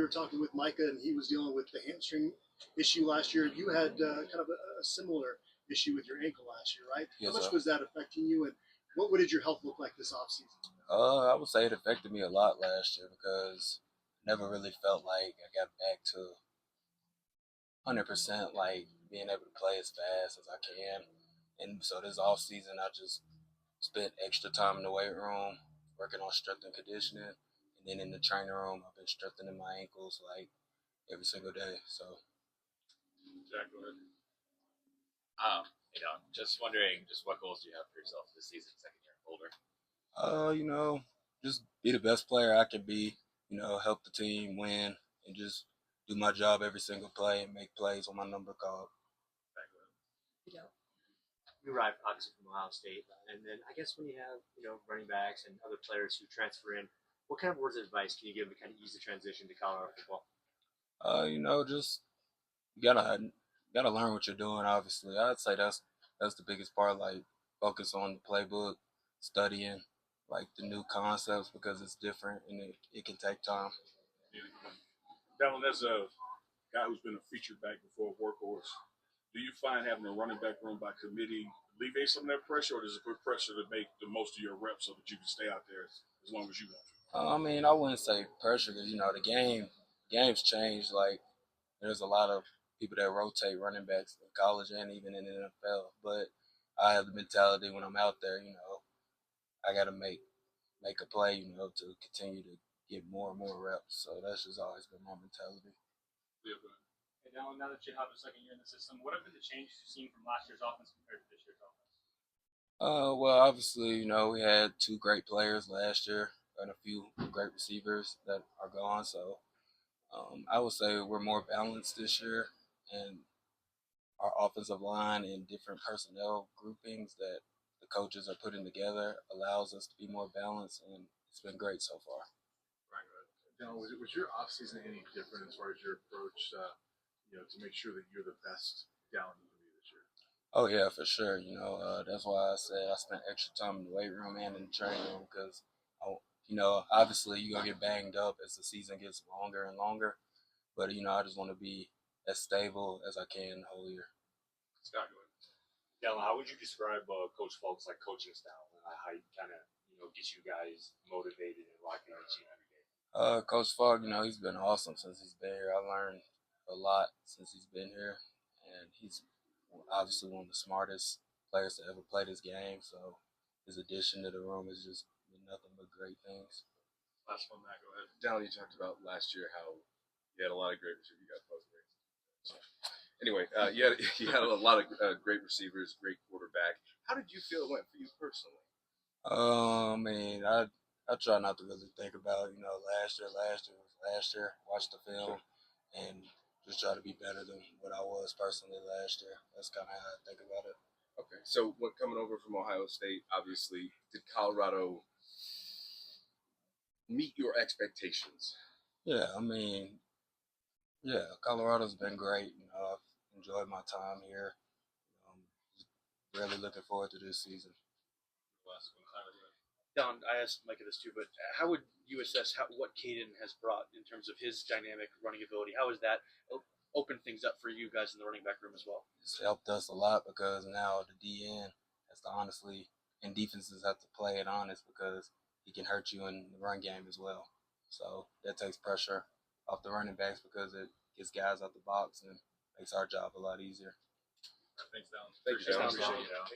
were talking with Micah, and he was dealing with the hamstring issue last year. You had kind of a similar issue with your ankle last year, right? Yes, How much sir. was that affecting you, and what did your health look like this offseason? I would say it affected me a lot last year because I never really felt like I got back to 100%, like being able to play as fast as I can. And so this off season, I just spent extra time in the weight room working on strength and conditioning, and then in the training room, I've been strengthening my ankles like every single day. So, Jack, go ahead. Just wondering, just what goals do you have for yourself this season, second year and older? just be the best player I can be. Help the team win, and just do my job every single play and make plays when my number called. You arrived obviously from Ohio State, and then I guess when you have running backs and other players who transfer in, what kind of words of advice can you give them to kind of ease the transition to Colorado football? Just you gotta learn what you're doing. Obviously, I'd say that's the biggest part. Like focus on the playbook, studying like the new concepts because it's different and it can take time. Dallan, as a guy who's been a featured back before, workhorse, do you find having a running back room by committee alleviate some of that pressure, or does it put pressure to make the most of your reps so that you can stay out there as long as you want to? I wouldn't say pressure because the game's changed. Like there's a lot of people that rotate running backs in college and even in the NFL. But I have the mentality when I'm out there, I got to make a play, to continue to get more and more reps. So that's just always been my mentality. Yeah, Hey, Dallan, now that you have a second year in the system, what have been the changes you've seen from last year's offense compared to this year's offense? Well, obviously, we had two great players last year and a few great receivers that are gone. So I would say we're more balanced this year, and our offensive line and different personnel groupings that the coaches are putting together allows us to be more balanced, and it's been great so far. Right. Now, was your offseason any different as far as your approach, to make sure that you're the best Dallan you can be this year? Oh yeah, for sure. That's why I said I spent extra time in the weight room and in the training room because, obviously you're gonna get banged up as the season gets longer and longer. But I just want to be as stable as I can the whole year. Scott, go ahead. Dallan, how would you describe Coach Falk's coaching style and how he kind of gets you guys motivated and rocking at you every day? Coach Fogg, he's been awesome since he's been here. I learned a lot since he's been here, and he's obviously one of the smartest players to ever play this game. So his addition to the room has just been nothing but great things. Last one, Matt, go ahead. Dallan, you talked about last year how you had a lot of great receivers. You got both great. So, anyway, you had a lot of great receivers, great quarterback. How did you feel it went for you personally? I try not to really think about last year. Last year. Watch the film and just try to be better than what I was personally last year. That's kind of how I think about it. Okay, so coming over from Ohio State, obviously, did Colorado meet your expectations? Colorado's been great. I've enjoyed my time here. Really looking forward to this season. Last one, Tyler, go ahead. Dallan, I asked Micah this too, but how would you assess what Caden has brought in terms of his dynamic running ability? How has that opened things up for you guys in the running back room as well? It's helped us a lot because now the DN has to and defenses have to play it honest because he can hurt you in the run game as well. So that takes pressure off the running backs because it gets guys out the box and makes our job a lot easier. Thanks, Dallan. Thank you, Dallan. Appreciate it.